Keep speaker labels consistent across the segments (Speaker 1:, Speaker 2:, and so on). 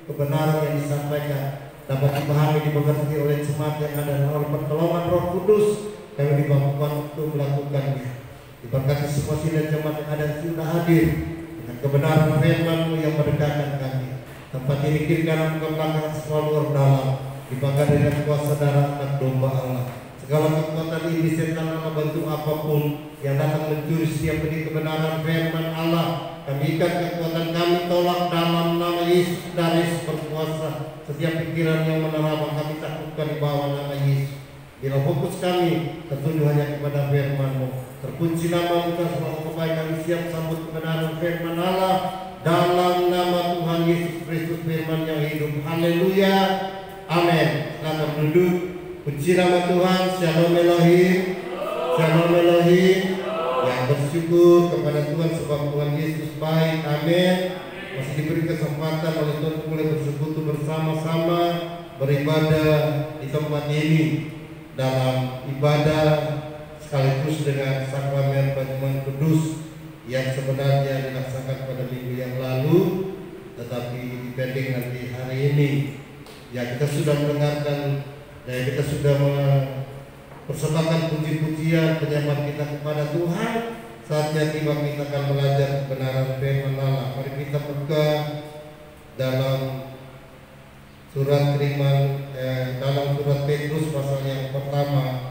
Speaker 1: kebenaran yang disampaikan dapat dipahami, dimengerti oleh jemaat yang ada, dan oleh pertolongan Roh Kudus kami dimampukan untuk melakukannya. Diberkati semua sidang jemaat yang ada yang sudah hadir dengan kebenaran firman-Mu yang merdekakan kami. Tempat ini kiri kanan ke belakang selalu berdalam, dibangga dengan kuasa darah anak domba Allah. Segala kekuatan iblis setan dalam bentuk apapun yang datang mencuri setiap benih kebenaran firman Allah, kami ikat kekuatan kami, tolak dalam nama Yesus dari berkuasa. Setiap pikiran yang menerima kami takutkan di bawah nama Yesus. Bila fokus kami tertuju hanya kepada firman-Mu, terkunci nama bukan semua kebaikan, kami siap sambut kebenaran firman Allah dalam nama Tuhan Yesus Kristus, firman yang hidup. Haleluya, amin. Silakan duduk. Puji nama Tuhan. Shalom Elohim, Shalom Elohim. Yang bersyukur kepada Tuhan sebab Tuhan Yesus baik. Amin. Masih diberi kesempatan oleh Tuhan untuk boleh bersekutu bersama-sama beribadah di tempat ini dalam ibadah sekaligus dengan sakramen perjamuan kudus yang sebenarnya dilaksanakan pada minggu yang lalu, tetapi dipending nanti hari ini. Ya, kita sudah mendengarkan dan kita sudah mempersembahkan puji-pujian penyembahan kita kepada Tuhan. Saatnya tiba kita akan belajar kebenaran firman Allah. Mari kita buka dalam surat dalam surat Petrus pasal yang pertama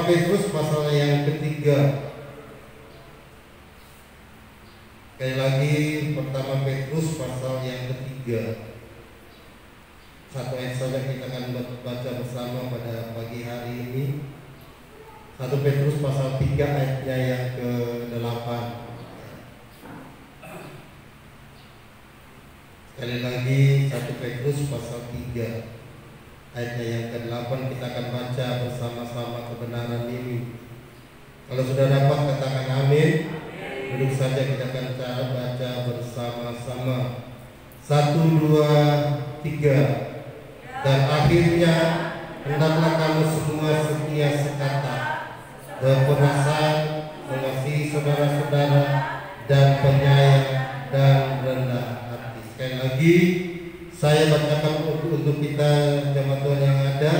Speaker 1: Petrus pasal yang ketiga. Sekali lagi, pertama Petrus pasal yang ketiga. Satu ayat saja kita akan baca bersama pada pagi hari ini. 1 Petrus pasal 3 ayatnya yang ke-8. Sekali lagi, 1 Petrus pasal 3 ayatnya yang ke-8 kita akan baca bersama-sama kebenaran ini. Kalau sudah dapat katakan amin. Duduk saja, kita akan baca bersama-sama. 1, 2, 3. Dan akhirnya hendaklah kamu semua setia sekata, berperasaan, mengasihi saudara-saudara, dan penyayang dan rendah hati. Sekali lagi saya bacakan untuk kita jemaat Tuhan yang ada.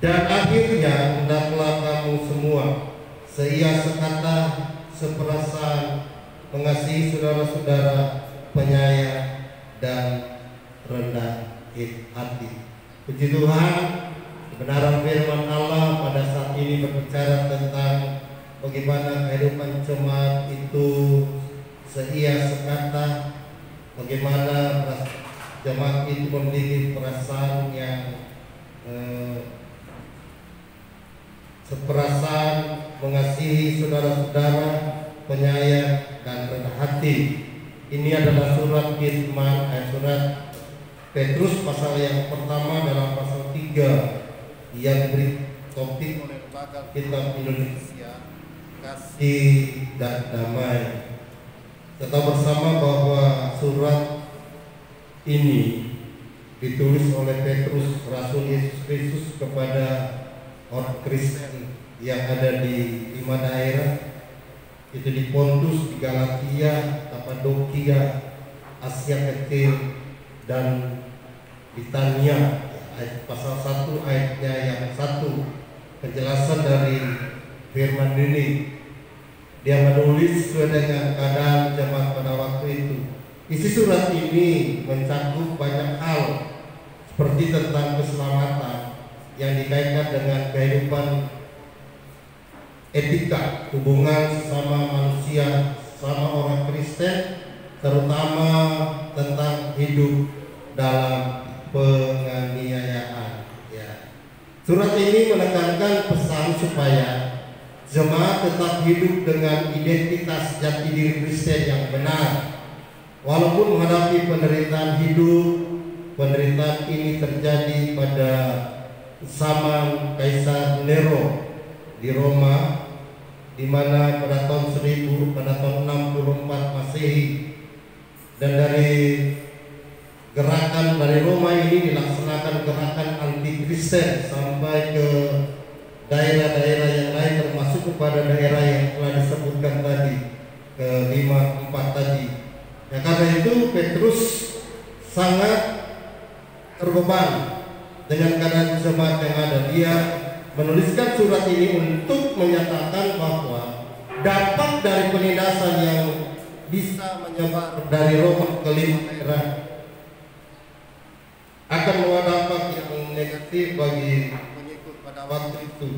Speaker 1: Dan akhirnya hendaklah kamu semua seia sekata, seperasaan, mengasihi saudara-saudara, penyayang dan rendah hati. Puji Tuhan, kebenaran firman Allah pada saat ini berbicara tentang bagaimana kehidupan jemaat itu seia sekata, bagaimana jemaat itu memiliki perasaan yang seperasaan, mengasihi saudara-saudara, penyayang dan rendah hati. Ini adalah surat firman, surat Petrus pasal yang pertama dalam pasal 3 yang diberi topik oleh Lembaga Kitab Indonesia, Kasih dan Damai. Kita bersama bahwa surat ini ditulis oleh Petrus, Rasul Yesus Kristus, kepada orang Kristen yang ada di 5 daerah, itu di Pontus, di Galatia, Kapadokia, Asia Kecil, dan Bitania. Pasal 1 ayatnya yang 1, penjelasan dari firman ini. Dia menulis sesuai dengan keadaan jemaat pada waktu itu. Isi surat ini mencakup banyak hal, seperti tentang keselamatan yang dikaitkan dengan kehidupan etika, hubungan sama manusia, sama orang Kristen, terutama tentang hidup dalam penganiayaan. Ya. Surat ini menekankan pesan supaya jemaat tetap hidup dengan identitas jati diri Kristen yang benar, walaupun menghadapi penderitaan hidup. Penderitaan ini terjadi pada zaman Kaisar Nero di Roma, di mana pada tahun 64 Masehi, dan dari gerakan dari Roma ini dilaksanakan gerakan anti Kristen sampai ke daerah-daerah yang lain, termasuk kepada daerah yang telah disebutkan tadi, ke 54 tadi. Ya, karena itu Petrus sangat terbeban dengan keadaan jemaat yang ada. Dia menuliskan surat ini untuk menyatakan bahwa dampak dari penindasan yang bisa menyebar dari Roma ke 5 daerah akan membawa dampak yang negatif bagi pengikut pada waktu itu.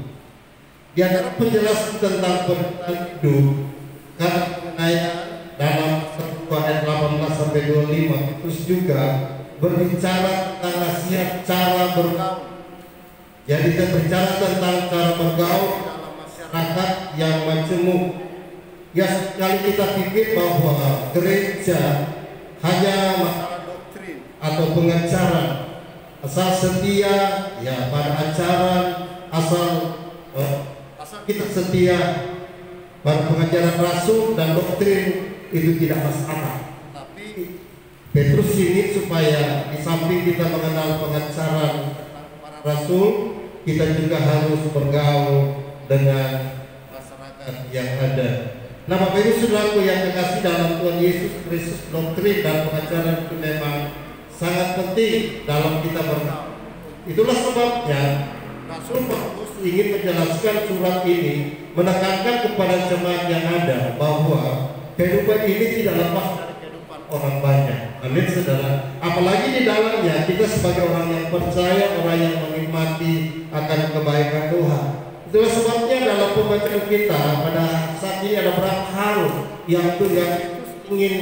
Speaker 1: Di antara penjelasan tentang penderitaan hidup karena pengenaian dalam 1 ayat 18 sampai 25, terus juga berbicara tentang nasihat cara bergaul. Jadi kita berbicara tentang cara bergaul dalam masyarakat yang majemuk. Ya, sekali kita pikir bahwa gereja hanya masalah doktrin atau pengajaran, asal setia ya pada ajaran, asal kita setia pada pengajaran rasul dan doktrin, itu tidak masalah. Tapi Petrus ini supaya di samping kita mengenal pengajaran para rasul, kita juga harus bergaul dengan masyarakat yang ada. Nah, Bapak Ibu Saudaraku yang kekasih dalam Tuhan Yesus Kristus, doktrin dan pengajaran itu memang sangat penting dalam kita bergaul. Itulah sebabnya Rasul Paulus ingin menjelaskan surat ini, menekankan kepada jemaat yang ada bahwa kehidupan ini tidak lepas dari kehidupan orang banyak. Amin, saudara. Apalagi di dalamnya kita sebagai orang yang percaya, orang yang menikmati akan kebaikan Tuhan. Itulah sebabnya dalam pembacaan kita pada saat ini ada beberapa hal yang Tuhan ingin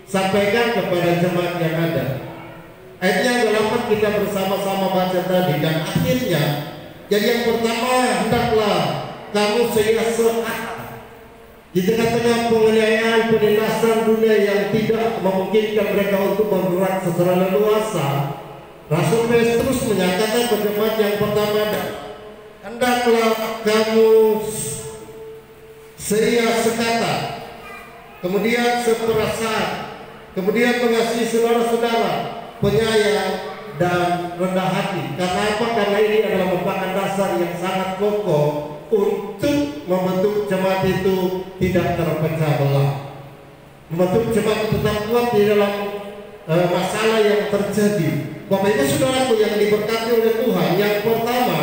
Speaker 1: sampaikan kepada jemaat yang ada. Ayat yang ke-8 kita bersama-sama baca tadi, dan akhirnya jadi yang pertama, hendaklah kamu sehat di tengah-tengah penganiayaan, penindasan dunia yang tidak memungkinkan mereka untuk bergerak secara leluasa. Rasul Petrus menyatakan kepada jemaat yang pertama, hendaklah kamu seia sekata, kemudian seperasaan, kemudian mengasihi saudara-saudara, penyayang dan rendah hati. Karena apa? Karena ini adalah merupakan dasar yang sangat kokoh untuk membentuk jemaat itu tidak terpecah belah, membentuk jemaat itu tetap kuat di dalam masalah yang terjadi. Bapak Ibu Saudaraku yang diberkati oleh Tuhan, yang pertama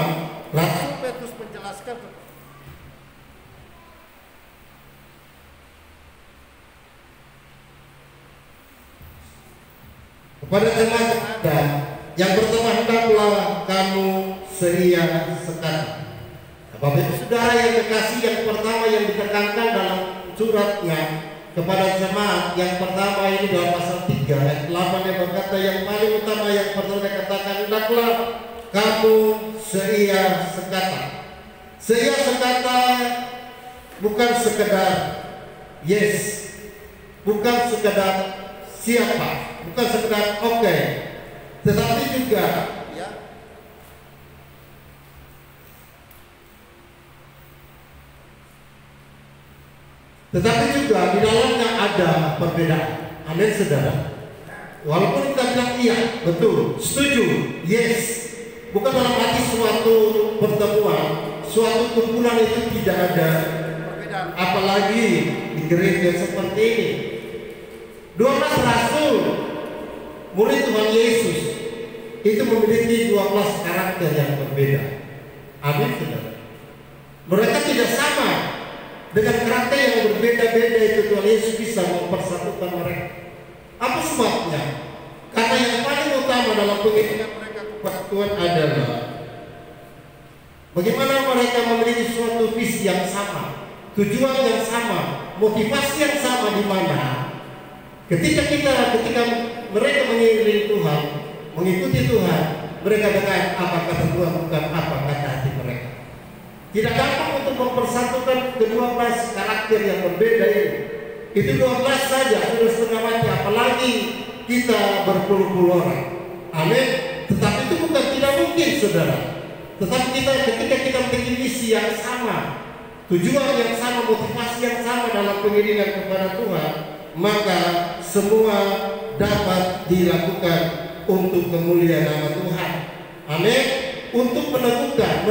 Speaker 1: Rasul Petrus menjelaskan kepada jemaat yang ada, yang pertama, hendaklah kamu seia sekata. Bapak Ibu Saudara yang kekasih, yang pertama yang ditekankan dalam suratnya kepada jemaat yang pertama ini dalam pasal 3 ayat 8 yang berkata, yang paling utama yang pertama dikatakan, hendaklah kamu seia sekata. Seia sekata bukan sekedar yes, bukan sekedar siapa, bukan sekedar oke, tetapi juga ya, tetapi juga di dalamnya ada perbedaan. Amin, saudara. Walaupun kita bilang iya, betul, setuju, yes, bukan dalam arti suatu pertemuan, suatu kumpulan itu tidak ada perbedaan. Apalagi di gereja seperti ini. 12 rasul, murid Tuhan Yesus, itu memiliki 12 karakter yang berbeda. Amin, saudara. Mereka tidak sama. Dengan karakter yang berbeda-beda itu Tuhan Yesus bisa mempersatukan mereka. Apa sebabnya? Karena yang paling utama dalam pengiringan mereka kepada Tuhan adalah bagaimana mereka memiliki suatu visi yang sama, tujuan yang sama, motivasi yang sama, di mana ketika mereka mengiringi Tuhan, mengikuti Tuhan, mereka dengan apa kata Tuhan, bukan apa kata hati mereka. Tidak gampang untuk mempersatukan kedua belas karakter yang berbeda ini. Itu 12 saja sudah setengah mati, apalagi kita berpuluh-puluh orang. Amin. Tetapi itu bukan tidak mungkin, saudara. Tetapi ketika kita memiliki misi yang sama, tujuan yang sama, motivasi yang sama dalam pengiringan kepada Tuhan, maka semua dapat dilakukan untuk kemuliaan nama Tuhan. Amin. Untuk meneguhkan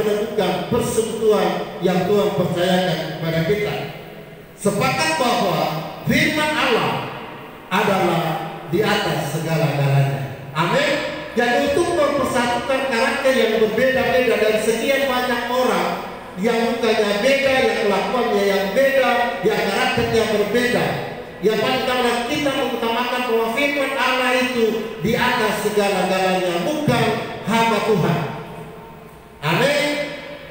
Speaker 1: persekutuan yang Tuhan percayakan kepada kita. Sepakat bahwa firman Allah adalah di atas segala-galanya. Amin. Jadi untuk mempersatukan karakter yang berbeda-beda dari sekian banyak orang yang mukanya beda, yang kelakuannya yang beda, yang karakternya berbeda, yang paling utama kita mengutamakan bahwa firman Allah itu di atas segala-galanya, bukan hamba Tuhan. Amin.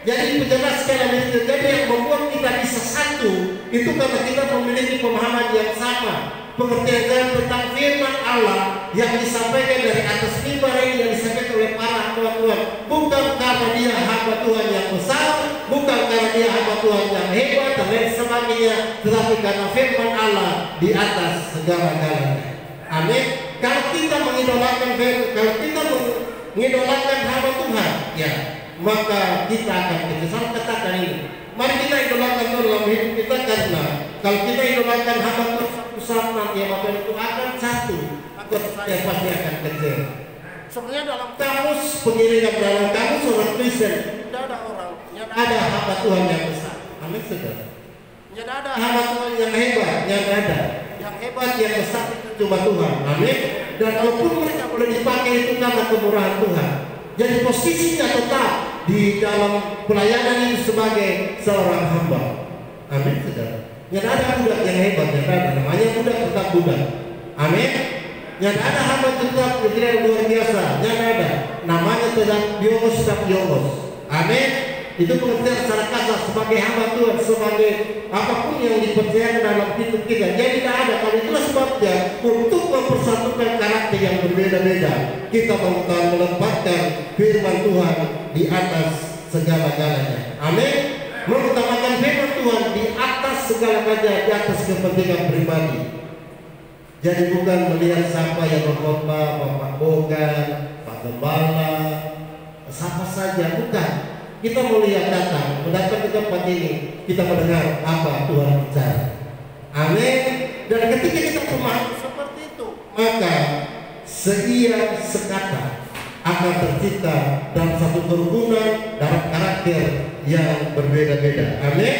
Speaker 1: Jadi penjelas sekali itu. Jadi yang membuat kita bisa satu itu karena kita memiliki pemahaman yang sama, pengertian tentang firman Allah yang disampaikan dari atas mimbar ini, yang disampaikan oleh para hamba Tuhan, bukan karena dia hamba Tuhan yang besar, bukan karena dia hamba Tuhan yang hebat dan lain sebagainya, tetapi karena firman Allah di atas segala-galanya. Amin. Kalau kita mengidolakan hamba Tuhan, ya, maka kita akan kejelasan katakan ini. Mari kita idolakan dalam hidup kita, karena kalau kita idolakan hamba Tuhan saat nanti maka itu akan satu, saya pasti akan kecil. Sebenarnya dalam kamus pengiringan, dalam kamus orang Kristen tidak ada orang yang ada hamba Tuhan yang besar. Amin, saudara. Tidak ada hamba Tuhan yang hebat, yang ada. Yang hebat, yang besar itu cuma Tuhan. Amin. Dan kalaupun mereka boleh dipakai itu karena kemurahan Tuhan. Jadi posisinya tetap di dalam pelayanan ini sebagai seorang hamba. Amin, saudara. Yang ada budak yang hebat, yang ada namanya budak tetap budak. Amin. Yang ada hamba tetap yang luar biasa, yang ada namanya tetap biogos tetap biogos. Amin. Itu pengertian secara kasar sebagai hamba Tuhan, sebagai apapun yang dipercayakan dalam hidup kita. Jadi tidak ada. Kalau itulah sebabnya untuk mempersatukan karakter yang berbeda-beda, kita meletakkan firman Tuhan di atas segala-galanya. Amin. Mengutamakan firman Tuhan di atas segala-galanya, di atas kepentingan pribadi. Jadi bukan melihat siapa yang berkhotbah, Bapak Bogan, Pak Gembala, siapa saja, bukan. Kita melihat datang, mendatang ke tempat ini, kita mendengar apa Tuhan bicara. Amin. Dan ketika kita memahami seperti itu, maka seia sekata akan tercipta dalam satu kerukunan dalam karakter yang berbeda-beda. Amin.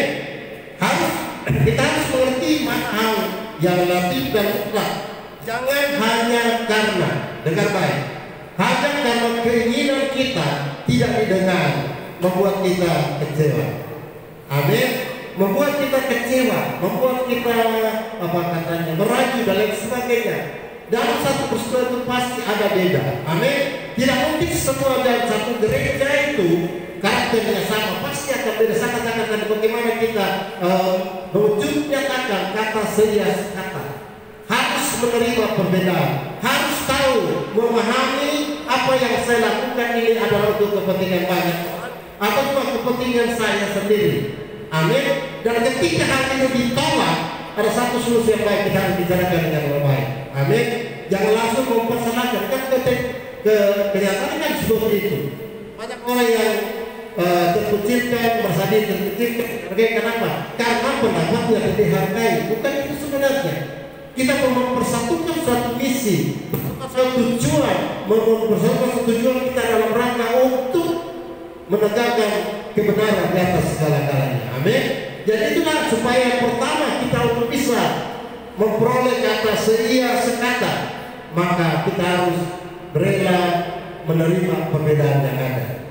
Speaker 1: Kita harus mengerti mana hal yang relatif dan mutlak. Jangan hanya karena, dengar baik, hanya karena keinginan kita tidak didengar, membuat kita kecewa. Amin. Membuat kita kecewa, membuat kita meragu dan lain sebagainya. Dalam satu peristiwa itu pasti ada beda. Amin. Tidak mungkin semua dalam satu gereja itu karakternya sama, pasti akan beda. Sangat-sangat bagaimana kita menyatakan kata seia kata. Harus menerima perbedaan, harus tahu, memahami apa yang saya lakukan ini adalah untuk kepentingan banyak atau cuma kepentingan saya sendiri. Amin. Dan ketika hal itu ditolak, ada satu solusi yang baik, kita harus bicarakan dengan baik. Amin. Jangan langsung mempersalahkan. Kan kenyataan kan seperti itu. Banyak orang yang terkucilkan, merasa diri terkucilkan. Kenapa? Karena pendapatnya tidak dihargai. Bukan itu sebenarnya. Kita mempersatukan suatu misi, suatu tujuan, mempersatukan suatu tujuan kita dalam rangka untuk menegakkan kebenaran di atas segala-galanya. Amin. Jadi itulah supaya pertama kita untuk bisa memperoleh kata seia sekata, maka kita harus rela menerima perbedaan yang ada.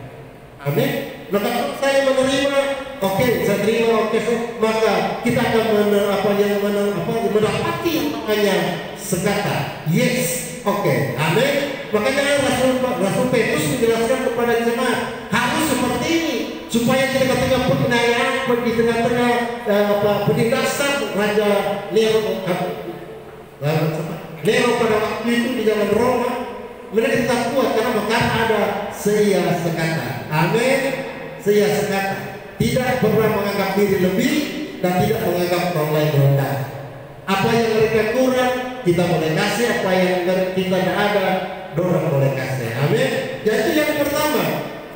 Speaker 1: Amin. Nah, kalau saya menerima, oke, saya terima, oke, maka kita akan mendapati yang namanya sekata. Yes, oke. Amin. Makanya Rasul Petrus menjelaskan kepada jemaat harus seperti ini supaya kita ketika penginayaan di tengah-tengah penindasan Raja Nero pada waktu itu di zaman Roma, mereka tetap kuat karena ada seia sekata. Amin. Seia sekata, tidak pernah menganggap diri lebih dan tidak menganggap orang lain rendah. Apa yang mereka kurang kita boleh kasih, apa yang kita tidak ada dorong boleh kasih. Amin. Jadi yang pertama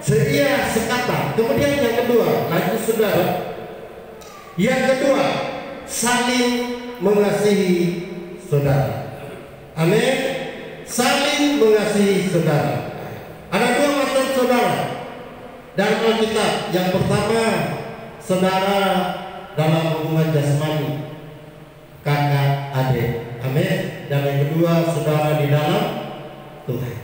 Speaker 1: seia sekata. Kemudian yang kedua, lanjut saudara. Yang kedua, saling mengasihi saudara. Amin. Saling mengasihi saudara. Ada dua macam saudara dalam Alkitab. Yang pertama, saudara dalam hubungan jasmani, kakak adik. Amin. Dan kedua, saudara di dalam Tuhan.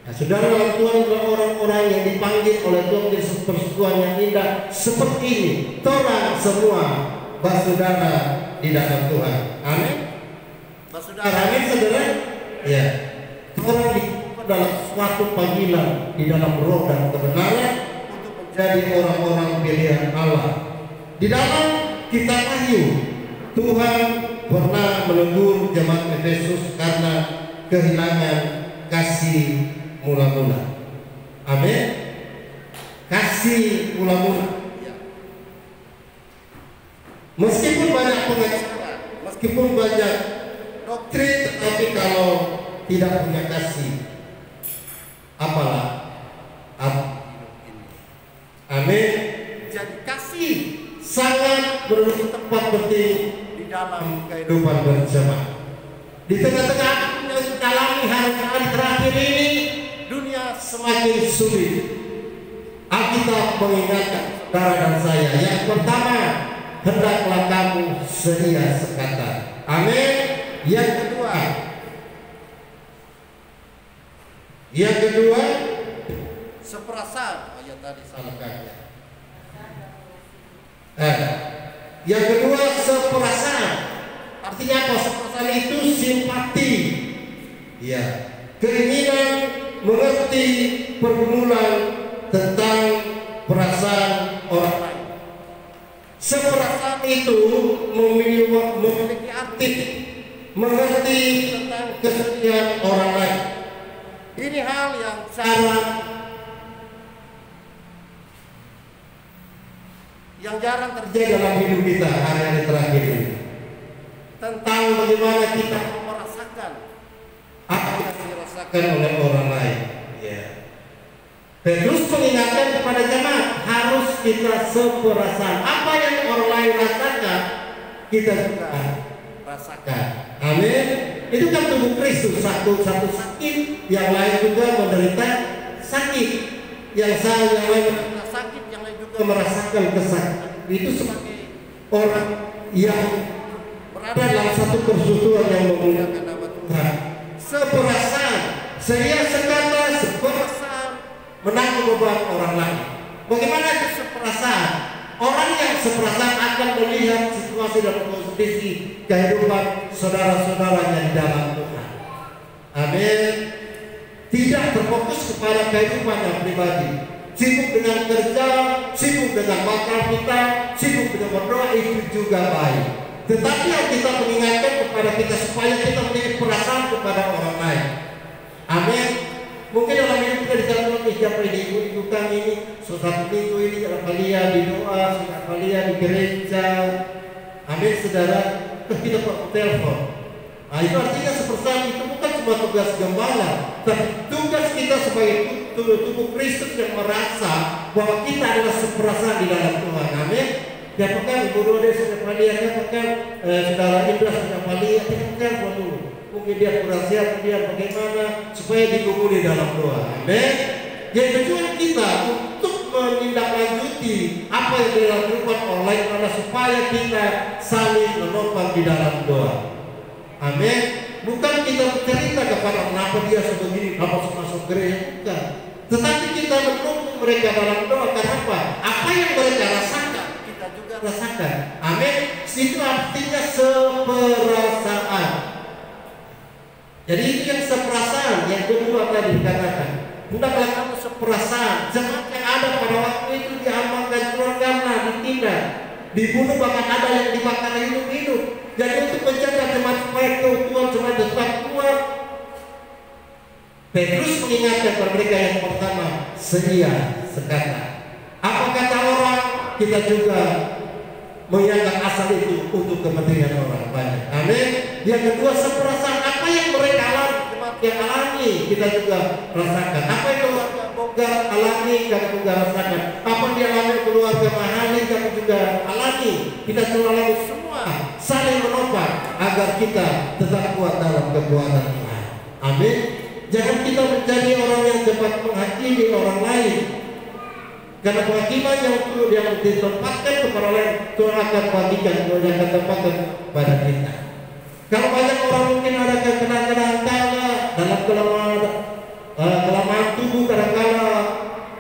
Speaker 1: Nah, saudara dalam Tuhan adalah orang-orang yang dipanggil oleh Tuhan di persekutuan yang indah seperti ini. Torang semua bersaudara di dalam Tuhan. Amin. Bersaudara, amin saudara. Ya, orang dalam suatu panggilan di dalam roh dan kebenaran untuk menjadi orang-orang pilihan Allah. Di dalam kitab Wahyu, Tuhan pernah menegur jemaat Efesus karena kehilangan kasih mula-mula. Amin. Kasih mula-mula. Meskipun banyak pengajaran, meskipun banyak doktrin, tetapi kalau tidak punya kasih, apalah hidup ini. Amin. Jadi kasih sangat menduduki tempat penting di dalam kehidupan berjemaah. Di tengah-tengah yang kita alami hari-hari terakhir ini, dunia semakin sulit. Alkitab mengingatkan saudara dan saya, yang pertama, hendaklah kamu sedia sekata. Amin. Yang kedua, seperasaan. Oh ya, tadi salah kata. Yang kedua, seperasaan. Artinya apa? Seperasaan itu simpati. Ya, keinginan mengerti pergumulan tentang perasaan orang lain. Seperasaan itu memiliki arti mengerti tentang kesedihan orang lain. Ini hal yang jarang terjadi dalam hidup kita hari-hari terakhir ini. Tentang bagaimana kita merasakan apa yang dirasakan oleh orang lain. Petrus mengingatkan kepada jemaat, harus kita seperasaan. Apa yang orang lain rasakan, kita juga rasakan. Amin. Itu kan tubuh Kristus, satu sakit, yang lain juga menderita sakit. Yang lain menderita sakit, yang lain juga merasakan kesakitan. Itu sebagai orang yang berada dalam satu persekutuan yang menggunakan nama Tuhan. Seperasaan, sedia sekata, seperasaan, menanggung beban orang lain. Bagaimana itu seperasaan? Orang yang seperasaan akan melihat situasi dan kondisi kehidupan saudara-saudaranya di dalam Tuhan. Amin. Tidak terfokus kepada kehidupan yang pribadi. Sibuk dengan kerja, sibuk dengan makan kita, sibuk dengan berdoa, itu juga baik. Tetapi yang kita mengingatkan kepada kita supaya kita memiliki perasaan kepada orang lain. Amin. Mungkin dalam hidup kita di dalam siapa di ikutan ini, satu minggu ini kalian di doa, kalian di gereja. Amin saudara, kita perlu telepon. Nah, itu artinya seperasaan itu bukan cuma tugas gembala, tapi tugas kita sebagai tubuh Kristus yang merasa bahwa kita adalah seperasaan di dalam Tuhan. Amin. Apakah Ibu Rode sudah palihan, apakah saudara Indra sudah palihan, kita telepon dulu. Mungkin dia kurang sehat, dia bagaimana supaya digumuli dalam doa. Amin. Yang tujuan kita untuk menindaklanjuti apa yang dilakukan online adalah supaya kita saling menopang di dalam doa. Amin. Bukan kita bercerita kepada kenapa dia sebegini, kenapa masuk gereja, bukan. Tetapi kita mendukung mereka dalam doa. Kenapa? Apa yang mereka rasakan, kita juga rasakan. Amin. Itu artinya seperasaan. Jadi itu yang seperasaan. Yang kedua tadi dikatakan, hendaklah kamu seperasaan. Jemaat yang ada pada waktu itu diamankan keluarga, ditindak, dibunuh, bahkan ada yang dibakar hidup-hidup. Jadi untuk menjaga jemaat supaya keutuhan jemaat tetap kuat, Petrus mengingatkan kepada mereka yang pertama, sedia sekata. Apa kata orang, kita juga mengingatkan asal itu untuk kepentingan orang banyak. Amin. Yang kedua, seperasaan. Apa yang mereka alami, jemaat yang alami, kita juga rasakan. Apa yang keluarga Bogar alami, kami juga rasakan. Apa yang dialami keluarga Mahali, kami juga alami. Kita juga alami semua, saling menopang agar kita tetap kuat dalam kekuatan Tuhan. Amin. Jangan kita menjadi orang yang cepat menghakimi orang lain. Karena kehakiman yang ditempatkan kepada orang lain, Tuhan akan bagikan, Tuhan akan tempatkan pada kita. Kalau banyak orang mungkin ada kekenangan dalam kelemahan tubuh, kadang-kala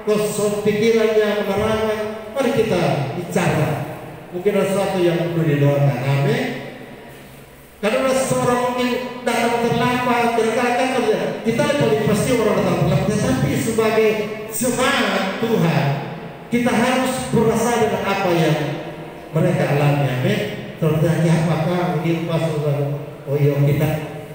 Speaker 1: kosong pikirannya, menerangan. Mari kita bicara. Mungkin ada sesuatu yang perlu didoakan. Amin. Karena seorang mungkin datang terlambat, kadang-kadang kerja. Kita paling pasti orang datang terlambat. Tapi sebagai jemaat Tuhan, kita harus berasa dengan apa yang mereka alami. Amin. Terjadi apakah mungkin pas kita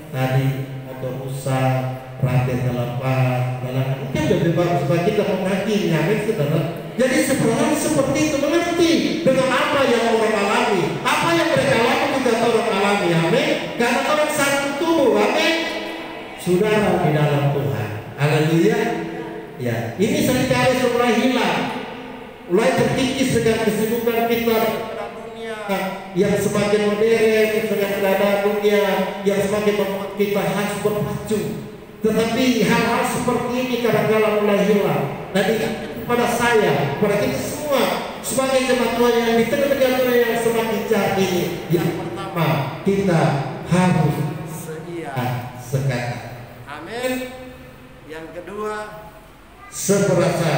Speaker 1: tadi motor rusak, rantai terlepas, mungkin lebih bagus supaya kita menghakimi. Amin, saudara. Jadi sebenarnya seperti itu, mengerti dengan apa yang orang alami, apa yang mereka alami juga orang alami. Amin. Karena orang satu tubuh. Amin. Saudara di dalam Tuhan. Haleluya. Ya, ini seringkali mulai hilang, mulai terkikis dengan kesibukan kita yang semakin modern, dengan keadaan dunia yang semakin membuat kita harus berpacu. Tetapi hal-hal seperti ini kadang-kala mulai hilang. Dan kepada saya, kepada kita semua sebagai jemaat Tuhan yang di tengah-tengah yang semakin jahat ini, yang pertama kita harus seia sekata. Amin. Yang kedua seperasa.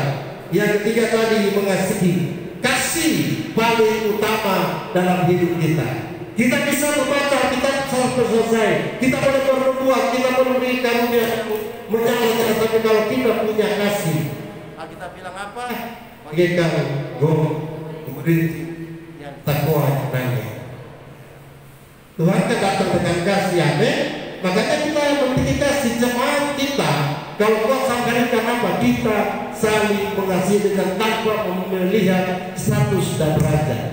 Speaker 1: Yang ketiga tadi mengasihi. Kasih paling utama dalam hidup kita. Kita bisa membaca kitab sampai selesai, kita boleh berbuat, kita boleh beri karunia menjalankan, tapi kalau kita punya kasih, kita bilang apa? Bagi kamu, memberi yang takwa nanya. Tuhan kan datang dengan kasih. Amin. Makanya kita memiliki kasih jemaat kita. Kalau Tuhan sampaikan apa? Kita saling mengasihi dengan tanpa melihat status dan derajat.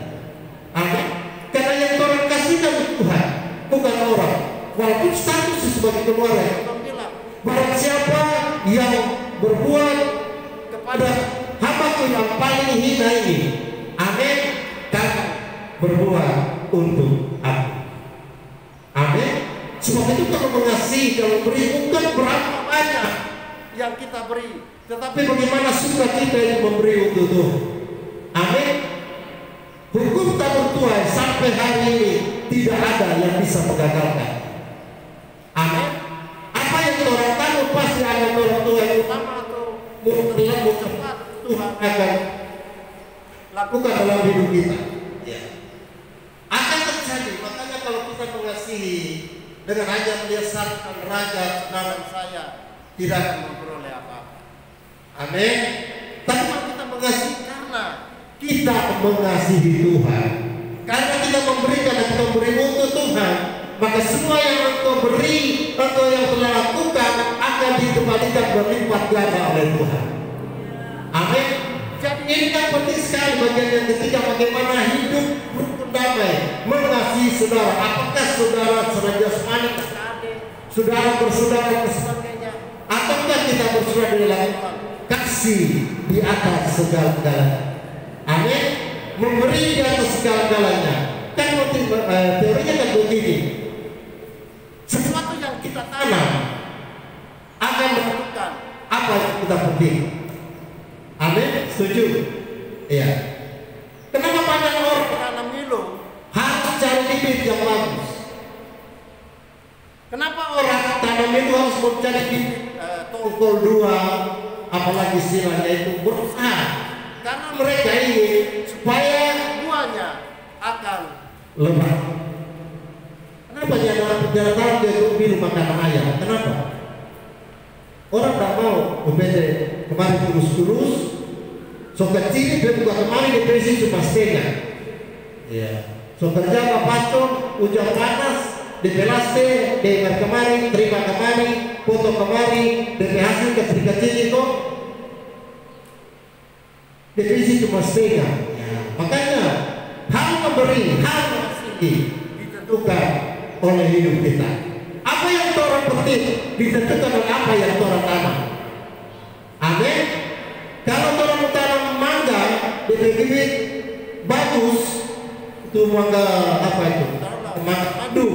Speaker 1: Amin. Karena yang Tuhan kasihkan Tuhan, bukan orang. Walaupun status sebagai keluarga, barang siapa yang berbuat kepada hamba-Ku yang paling hina ini, amin, dan berbuat untuk aku. Amin. Sebab itu kalau mengasihi, kalau beri, bukan berapa banyak yang kita beri, tetapi bagaimana suka kita yang memberi untuk Tuhan. Amin. Hukum tak bertuai sampai hari ini tidak ada yang bisa menggagalkan. Amin. Apa yang orang tahu pasti akan orang tua yang utama atau mau cepat Tuhan akan lakukan dalam hidup kita. Ya. Akan terjadi. Makanya kalau kita mengasihi dengan hanya melihat satu raja saudara saya, tidak akan memperoleh apa-apa. Amin. Tapi kalau kita mengasihi karena kita mengasihi Tuhan, karena kita memberikan dan kita memberi untuk Tuhan, maka semua yang engkau beri, engkau yang telah lakukan akan dikembalikan berlipat ganda oleh Tuhan. Amin. Jadi ini yang penting sekali bagian yang ketiga, bagaimana hidup rukun damai, mengasihi saudara. Apakah saudara saudara jasmani, saudara bersaudara dan sebagainya, ataukah kita bersaudara di dalam kasih di atas segala-galanya. Amin. Memberi di atas segala-galanya. Kan teorinya kan begini, sesuatu yang kita tanam akan menentukan apa yang kita petik. Amin. Setuju? Iya. Kenapa banyak orang menanam milo harus cari bibit yang bagus? Kenapa orang tanam milo harus mencari bibit tongkol 2, apalagi silanya itu berusaha? Karena mereka ingin supaya buahnya akan lebat. Kenapa jarang dia minum makanan ayam? Kenapa? Orang tak mau membeda kemarin kurus-kurus, so kecil dia buka kemarin depresi cuma setengah. Iya. So kerja apa pacong, hujan panas, dipelaste, dengar kemarin, terima kemarin, foto kemarin, dari hasil kecil-kecil itu. Definisi cuma setengah. Ya. Makanya hal memberi, hal mengasihi ditentukan oleh hidup kita. Apa yang orang petik ditentukan oleh apa yang orang tanam. Amin. Kalau orang tanam mangga, bibit bagus, itu mangga apa itu? Mangga madu,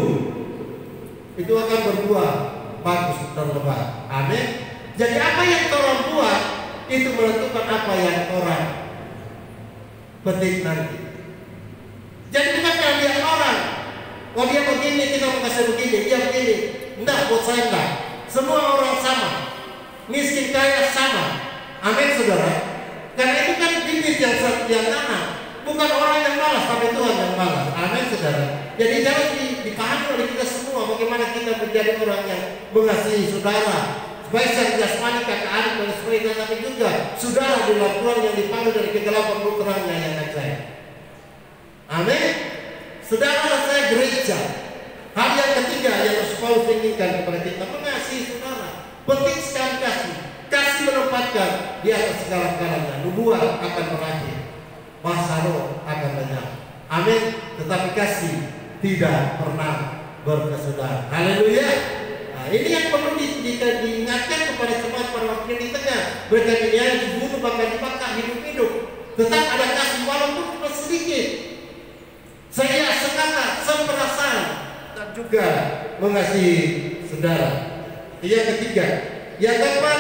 Speaker 1: itu akan berbuah bagus dan lebat. Amin. Jadi apa yang orang buat itu menentukan apa yang orang petik nanti. Jadi bukan kalau lihat orang, oh dia begini, kita mau kasih begini, dia begini. Enggak, buat saya enggak. Semua orang sama, miskin kaya sama. Amin saudara. Karena itu kan bibit yang tanam, bukan orang yang malas, tapi Tuhan yang malas. Amin saudara. Jadi jangan dipahami oleh kita semua bagaimana kita menjadi orang yang mengasihi saudara, baik secara jasmani, kakak adik dan sebagainya, tapi juga saudara di dalam Tuhan yang dipanggil dari kegelapan putranya yang ajaib. Amin. Saudara, saya gereja. Hal yang ketiga yang harus Paulus inginkan kepada kita, mengasihi saudara. Penting sekali kasih. Kasih menempatkan di atas segala-galanya. Nubuat akan berakhir, masa roh akan lenyap. Amin. Tetapi kasih tidak pernah berkesudahan. Haleluya. Nah, ini yang perlu diingatkan kepada jemaat pada waktu di tengah. Mereka dinilai dibunuh bahkan dibakar hidup-hidup. Tetap ada kasih walaupun cuma sedikit. Saya sekata, seperasaan, dan juga mengasihi saudara. Yang ketiga, yang keempat,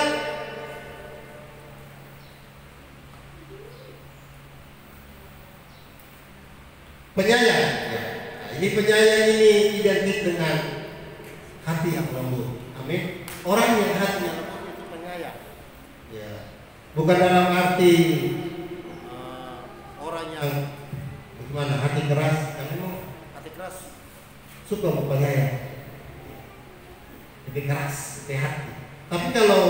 Speaker 1: penyayang. Nah, ini penyayang ini identik dengan hati yang lembut. Amin. Orang yang hati yang lembut itu penyayang. Ya. Bukan dalam arti orang yang bagaimana hati keras. Kamu hati keras suka penyayang, lebih keras, lebih hati. Tapi kalau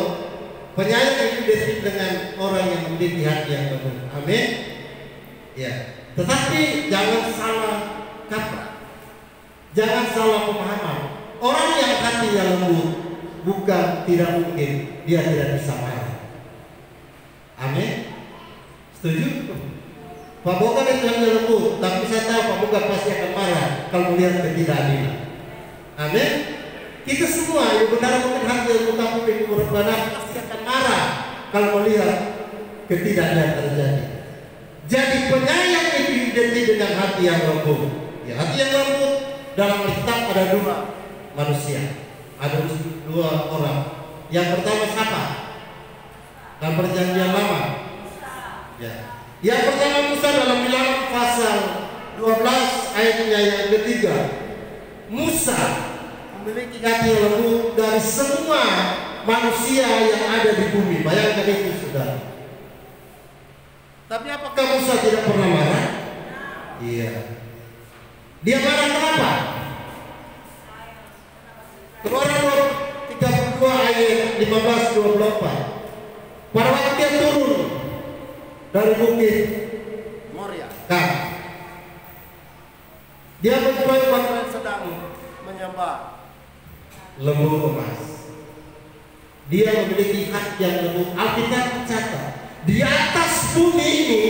Speaker 1: penyayang itu identik dengan orang yang memiliki hati yang lembut. Amin. Ya. Tetapi jangan salah kaprah, jangan salah pemahaman. Orang yang hatinya lembut bukan tidak mungkin dia tidak bisa marah. Amin. Setuju? Pak Boga itu hanya lembut, tapi saya tahu Pak Boga pasti akan marah kalau melihat ketidakadilan. Amin. Kita semua yang benar mungkin hati yang lembut tapi benar pasti akan marah kalau melihat ketidakadilan terjadi. Jadi penyayang itu identik dengan hati yang lembut. Ya, hati yang lembut dalam Alkitab ada dua manusia, ada dua orang. Yang pertama siapa? Dalam Perjanjian Lama. Ya. Yang pertama Musa dalam Bilangan pasal 12 ayatnya yang ketiga. Musa memiliki hati yang lembut dari semua manusia yang ada di bumi. Bayangkan itu saudara. Tapi apakah Musa tidak pernah marah? Iya. Dia marah kenapa? Keluaran 32 ayat 15-24. Pada waktu dia turun dari bukit Moria, dia menyembah orang sedang menyembah lembu emas. Dia memiliki hati yang lembut. Alkitab mencatat di atas bumi ini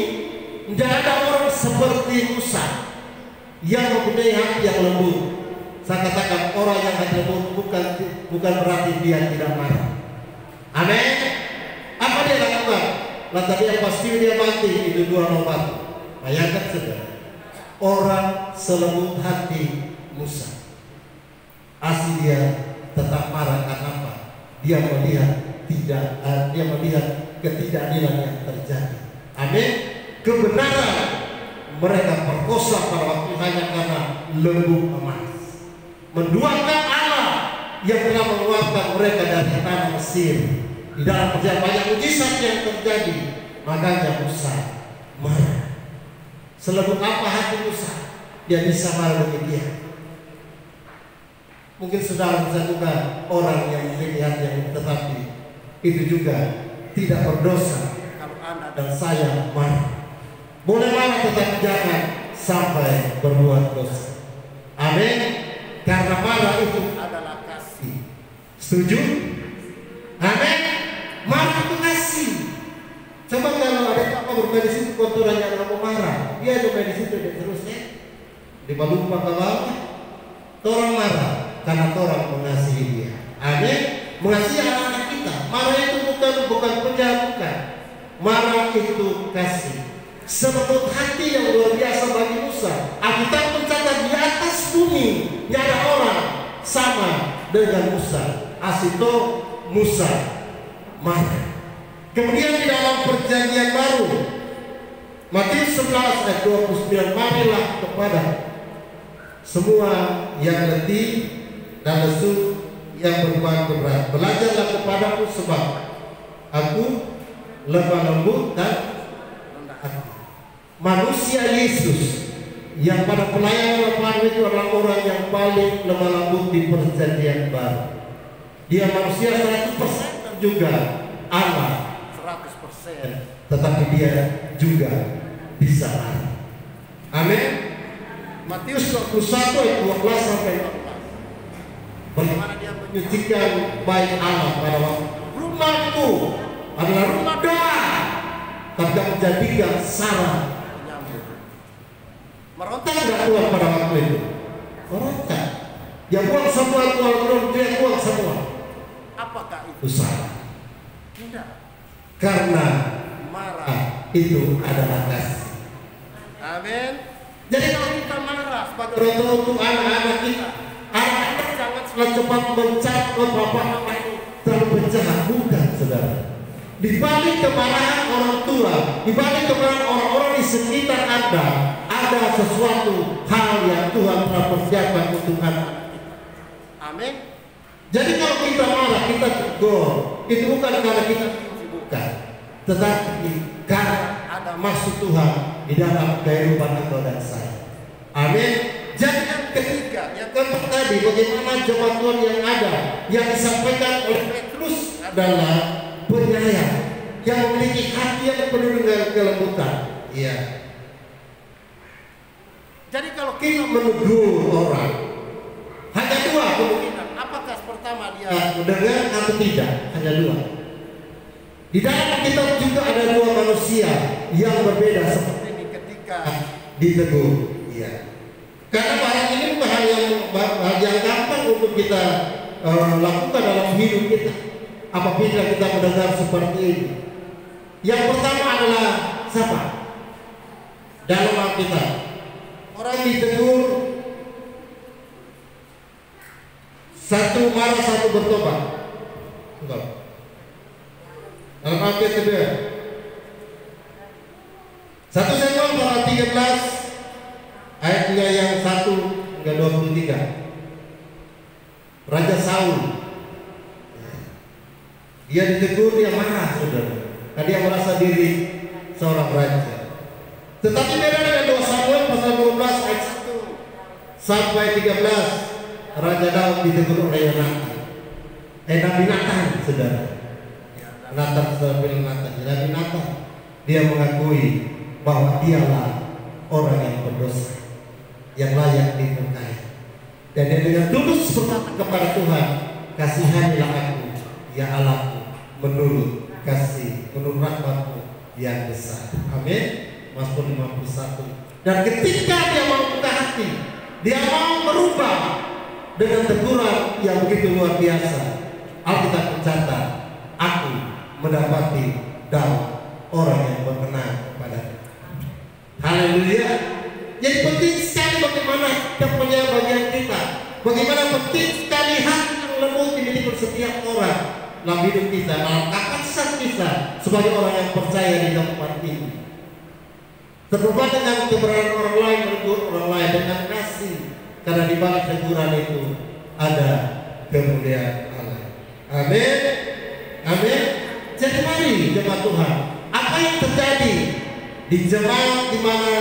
Speaker 1: tidak ada orang seperti Musa yang mempunyai hati yang lembut. Saya katakan orang yang hati lembut bukan berarti dia tidak marah. Amin. Apa dia lakukan? Lantas dia pasti dia mati, itu dua nomor. Bayangkan saudara, orang selembut hati Musa, asli dia tetap marah karena apa? Dia melihat ketidakadilan yang terjadi. Amin. Kebenaran mereka perkosa pada waktu hanya karena lembu emas. Menduakan Allah yang telah mengeluarkan mereka dari tanah Mesir. Di dalam perjalanan banyak mujizat yang terjadi. Makanya Musa marah. Selembut apa hati Musa? Dia bisa marah demikian. Mungkin saudara bisa juga orang yang memiliki hati yang tetapi itu juga tidak berdosa kalau Anda dan saya marah. Boleh marah tetapi jangan sampai berbuat dosa. Amin. Karena marah itu adalah kasih. Setuju? Amin. Marah itu kasih. Coba kalau ada apa bermain di situ kotoran yang kamu marah, dia bermain di situ dan terusnya dibalupa ke bawah. Orang marah karena orang mengasihi dia. Amin. Mengasihi anak-anak kita. Marah itu bukan penjahat, bukan. Marah itu kasih. Sebetulnya hati yang luar biasa bagi Musa. Alkitab mencatat di atas bumi tidak ada orang sama dengan Musa. Asito Musa marah. Kemudian di dalam Perjanjian Baru Matius 11 ayat 29, marilah kepada semua yang letih dan lesu yang beban berat. Belajarlah kepadaku sebab aku lemah lembut dan rendah hati. Manusia Yesus yang pada pelayanan Tuhan itu adalah orang yang paling lemah lembut di perjanjian baru. Dia manusia 100% juga Allah 100%, tetapi dia juga bisa marah. Amin. Matius 21 ayat 12 sampai 14. Bagaimana dia menyucikan bait Allah pada waktu rumahku adalah rumah doa, tapi menjadikan sarang penyambut. Merontak nggak Tuhan pada waktu itu? Merontak. Ya buang semua Tuhan, dia buang semua. Apakah itu salah? Tidak. Karena marah itu adalah kasih. Amin. Jadi kalau kita marah sebagai orang tua untuk anak-anak kita, anak-anak jangan selalu cepat mencap ke bapak itu terlalu penjahat. Bukan, saudara. Di balik kemarahan orang tua, di balik kemarahan orang-orang di sekitar Anda, ada sesuatu hal yang Tuhan telah persiapkan untuk anak. Amin. Jadi kalau kita marah, kita tegur, itu bukan karena kita bukan, tetapi karena ada maksud Tuhan di dalam kehidupan engkau dan saya. Amin. Jadi yang ketiga, yang keempat tadi, bagaimana jemaat Tuhan yang ada, yang disampaikan oleh Petrus adalah penyayang, yang memiliki hati yang penuh dengan kelembutan. Iya. Jadi kalau kita menegur orang, hanya dua kemungkinan. Apakah pertama dia mendengar atau tidak? Hanya dua. Di dalam kitab juga ada dua manusia yang berbeda seperti ini ketika ditegur. Iya. Karena barang ini bukan hal yang gampang untuk kita lakukan dalam hidup kita. Apabila kita mendengar seperti ini. Yang pertama adalah siapa? Dalam Alkitab, orang ditegur, satu marah, satu bertobat. Dalam Alkitab 1 Samuel pasal 13 ayatnya yang 1 hingga 23. Raja Saul, dia ditegur, dia marah, saudara. Karena dia merasa diri seorang raja. Tetapi beda dengan 2 Samuel pasal 12 ayat 1 sampai 13. Raja Daud ditegur oleh Nabi Nathan, saudara. Nabi Nathan, dia mengakui bahwa dialah orang yang berdosa, yang layak dimurkai. Dan dia dengan tulus berkata kepada Tuhan, kasihanilah aku, ya Allahku, menurut rahmat-Mu yang besar. Amin. Mazmur 51. Dan ketika dia mau buka hati, dia mau merubah dengan teguran yang begitu luar biasa, Alkitab mencatat, aku mendapati Daud orang yang berkenan kepada-Nya. Haleluya. Jadi penting sekali bagaimana kita bagian kita, bagaimana penting sekali hati yang lembut dimiliki setiap orang dalam hidup kita, dalam kapasitas kita sebagai orang yang percaya di tempat ini. Terlibat dengan keberadaan orang lain, menegur orang lain dengan kasih, karena di balik teguran itu ada kemuliaan Allah. Amin. Amin. Jadi mari jemaat Tuhan, apa yang terjadi di jemaat di mana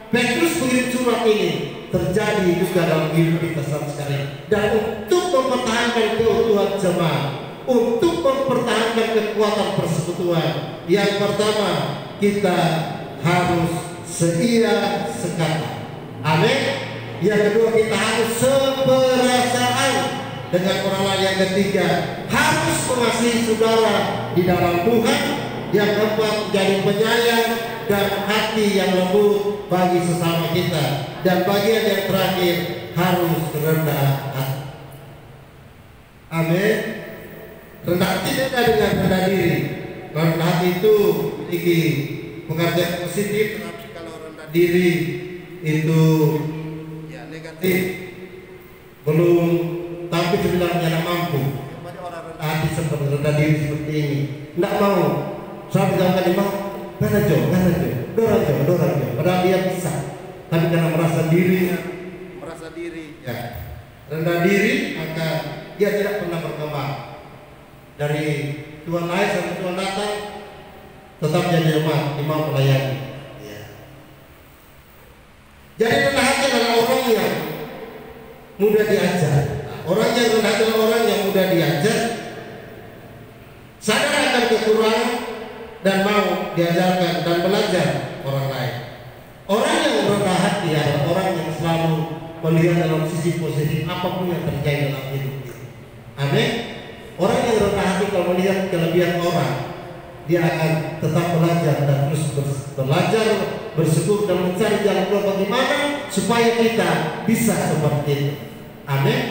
Speaker 1: Petrus mengirim surat ini terjadi juga dalam hidup kita sama sekali. Dan untuk mempertahankan keutuhan jemaat, untuk mempertahankan kekuatan persekutuan, yang pertama kita harus seia sekata. Amin. Yang kedua kita harus seperasaan dengan orang lain. Yang ketiga harus mengasihi saudara di dalam Tuhan. Yang keempat menjadi penyayang dan hati yang lembut bagi sesama kita. Dan bagian yang terakhir harus rendah hati. Amin. Rendah hati beda dengan rendah diri. Rendah hati itu memiliki pengertian positif, tetapi kalau rendah diri itu ya negatif, belum, tapi sebenarnya tidak mampu. Orang rendah hati seperti rendah diri seperti ini, tidak mau. Saya bilang tadi mau, dorajo, padahal dia bisa, tapi karena merasa diri, ya rendah diri, maka dia tidak pernah berkembang. Dari Tuhan lahir sampai Tuhan datang, tetap jadi umat, imam melayani. Ya. Jadi rendah hati adalah orang yang mudah diajar. Orang yang rendah hati adalah orang yang mudah diajar, sadar akan kekurangan dan mau diajarkan dan belajar orang lain. Orang yang rendah hati adalah orang yang selalu melihat dalam sisi positif apapun yang terjadi dalam hidup kita. Amin. Orang yang rendah hati kalau melihat kelebihan orang, dia akan tetap belajar dan terus belajar, bersyukur dan mencari jalan keluar bagaimana supaya kita bisa seperti itu. Amin.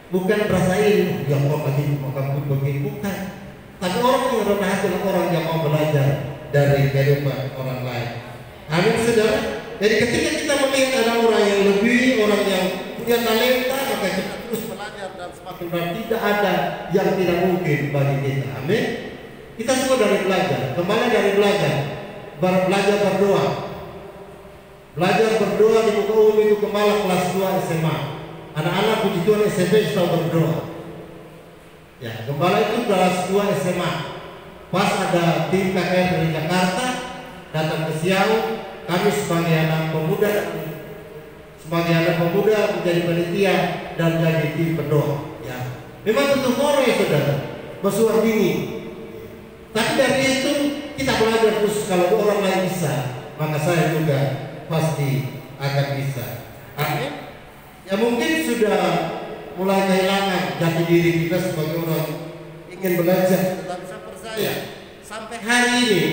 Speaker 1: Bukan rasain yang mau begini, bukan. Tapi orang yang rendah hati adalah orang yang mau belajar dari kehidupan orang lain. Amin, saudara. Jadi ketika kita melihat ada orang yang lebih, orang yang punya talenta, maka kita terus belajar dan semakin belajar. Tidak ada yang tidak mungkin bagi kita. Amin. Kita semua dari belajar. Kemana dari belajar? Belajar berdoa. Belajar berdoa di muka umum itu kepala kelas 2 SMA. Anak-anak puji Tuhan SMP selalu berdoa. Ya, gembala itu kelas 2 SMA. Pas ada tim KKR dari Jakarta datang ke Siau, kami sebagai anak pemuda menjadi panitia dan jadi tim berdoa. Ya, memang tentu orang ya saudara, bersuara dingin. Tapi dari itu kita belajar terus, kalau orang lain bisa, maka saya juga pasti akan bisa. Amin. Ya mungkin sudah mulai kehilangan jati diri kita sebagai orang ingin belajar, tetapi saya percaya sampai hari ini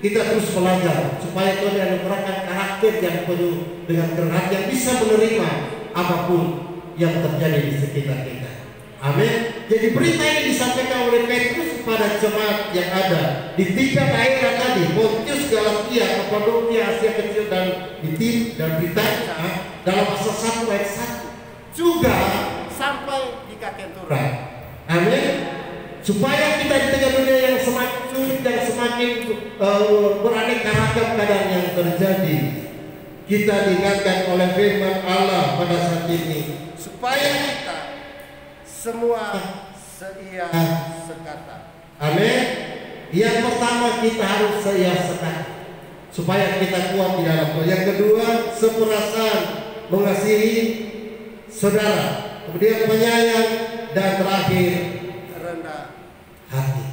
Speaker 1: kita terus belajar supaya Tuhan anugerahkan karakter yang penuh dengan kerendahan yang bisa menerima apapun yang terjadi di sekitar kita. Amin. Jadi berita ini disampaikan oleh Petrus kepada jemaat yang ada di 3 daerah tadi, Pontius, Galatia, Kapadokia, Asia Kecil dan Bitin dan Britania, dalam pasal 1 ayat 1 juga sampai di Kakentura. Amin. Supaya kita di tengah dunia yang semakin sulit dan semakin beraneka ragam keadaan yang terjadi, kita diingatkan oleh firman Allah pada saat ini supaya kita semua seia sekata. Amin. Yang pertama kita harus seia sekata supaya kita kuat di dalam Tuhan. Yang kedua, seperasaan, mengasihi saudara. Kemudian penyayang, dan terakhir rendah hati.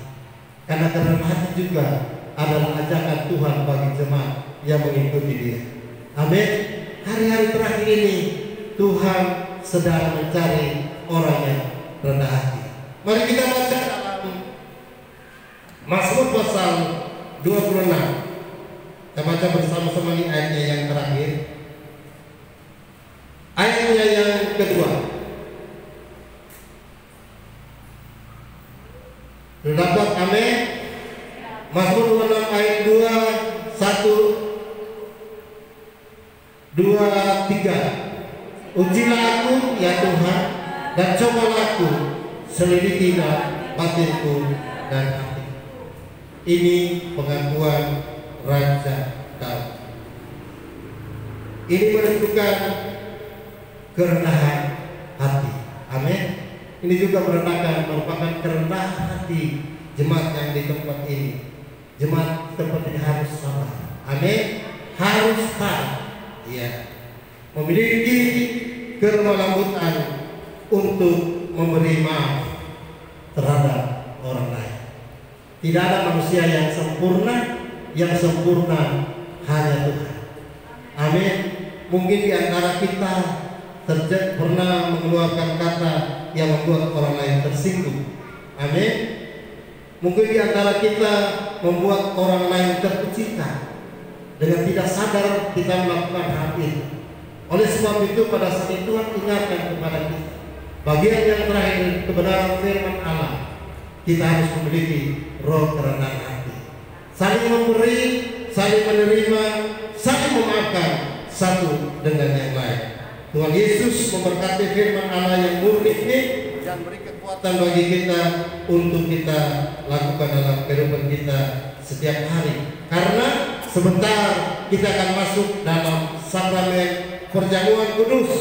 Speaker 1: Karena kerendahan hati juga adalah ajakan Tuhan bagi jemaat yang mengikuti Dia. Amin. Hari-hari terakhir ini Tuhan sedang mencari orang yang rendah hati. Mari kita baca dalam Mazmur pasal 26. Kita baca bersama-sama di ayatnya yang terakhir. Ayatnya yang kedua. Dapat amin. Mazmur 26 ayat 2, 1, 2, 3. Ujilah aku ya Tuhan, dan cobalah aku, selidikilah batinku dan hati. Ini pengakuan Raja Daud. Ini menunjukkan kerendahan hati. Amin. Ini juga merupakan kerendahan hati jemaat yang di tempat ini. Jemaat tempat ini harus sabar. Amin. Harus taat. Ya. Memiliki kelemah lembutan untuk memberi maaf terhadap orang lain. Tidak ada manusia yang sempurna hanya Tuhan. Amin. Mungkin di antara kita pernah mengeluarkan kata yang membuat orang lain tersinggung. Amin. Mungkin di antara kita membuat orang lain terpecahkan. Dengan tidak sadar kita melakukan hal itu. Oleh sebab itu pada saat itu Tuhan ingatkan kepada kita bagian yang terakhir kebenaran firman Allah. Kita harus memiliki roh kerendahan hati, saling memberi, saling menerima, saling memaafkan satu dengan yang lain. Tuhan Yesus memberkati firman Allah yang murni ini dan beri kekuatan bagi kita untuk kita lakukan dalam kehidupan kita setiap hari. Karena sebentar kita akan masuk dalam sakramen perjamuan kudus.